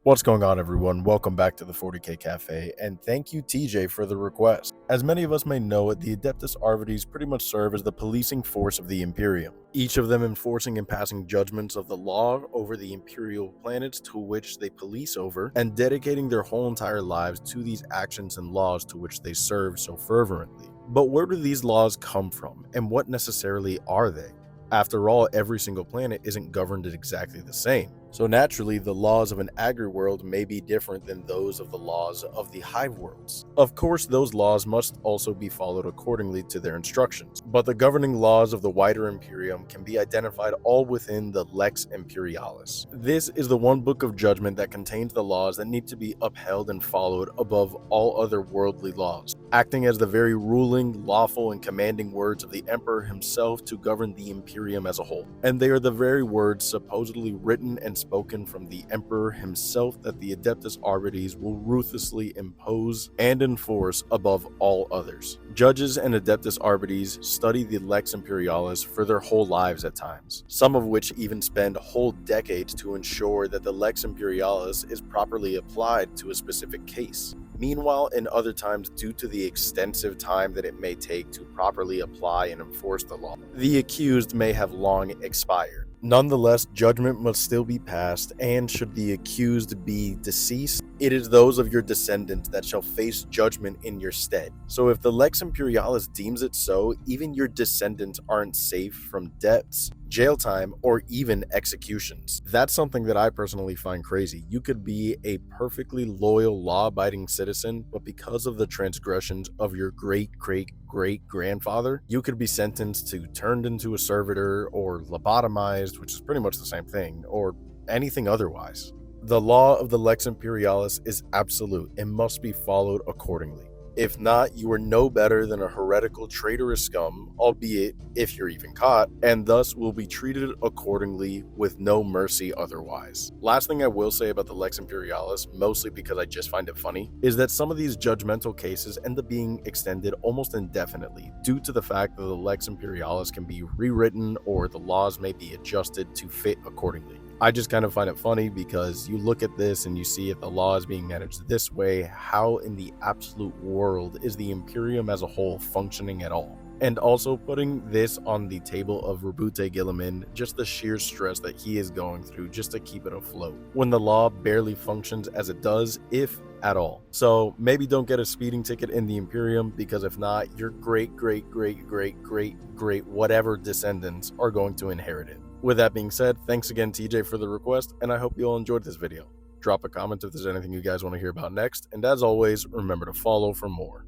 What's going on, everyone? Welcome back to the 40K Cafe, and thank you, TJ, for the request. As many of us may know, the Adeptus Arbites pretty much serve as the policing force of the Imperium, each of them enforcing and passing judgments of the law over the Imperial planets to which they police over, and dedicating their whole entire lives to these actions and laws to which they serve so fervently. But where do these laws come from, and what necessarily are they? After all, every single planet isn't governed exactly the same. So naturally, the laws of an agri-world may be different than those of the laws of the hive worlds. Of course, those laws must also be followed accordingly to their instructions, but the governing laws of the wider Imperium can be identified all within the Lex Imperialis. This is the one book of judgment that contains the laws that need to be upheld and followed above all other worldly laws, acting as the very ruling, lawful, and commanding words of the Emperor himself to govern the Imperium as a whole. And they are the very words supposedly written and spoken from the Emperor himself that the Adeptus Arbites will ruthlessly impose and enforce above all others. Judges and Adeptus Arbites study the Lex Imperialis for their whole lives at times, some of which even spend whole decades to ensure that the Lex Imperialis is properly applied to a specific case. Meanwhile, in other times, due to the extensive time that it may take to properly apply and enforce the law, the accused may have long expired. Nonetheless, judgment must still be passed, and should the accused be deceased, it is those of your descendants that shall face judgment in your stead. So if the Lex Imperialis deems it so, even your descendants aren't safe from deaths, jail time, or even executions. That's something that I personally find crazy. You could be a perfectly loyal, law-abiding citizen, but because of the transgressions of your great-great-great-grandfather, you could be sentenced to turned into a servitor or lobotomized, which is pretty much the same thing, or anything otherwise. The law of the Lex Imperialis is absolute and must be followed accordingly. If not, you are no better than a heretical traitorous scum, albeit if you're even caught, and thus will be treated accordingly with no mercy otherwise. Last thing I will say about the Lex Imperialis, mostly because I just find it funny, is that some of these judgmental cases end up being extended almost indefinitely due to the fact that the Lex Imperialis can be rewritten or the laws may be adjusted to fit accordingly. I just kind of find it funny because you look at this and you see if the law is being managed this way, how in the absolute world is the Imperium as a whole functioning at all? And also putting this on the table of Rabute Gilliman, just the sheer stress that he is going through just to keep it afloat, when the law barely functions as it does, if at all. So maybe don't get a speeding ticket in the Imperium, because if not, your great whatever descendants are going to inherit it. With that being said, thanks again, TJ, for the request, and I hope you all enjoyed this video. Drop a comment if there's anything you guys want to hear about next, and as always, remember to follow for more.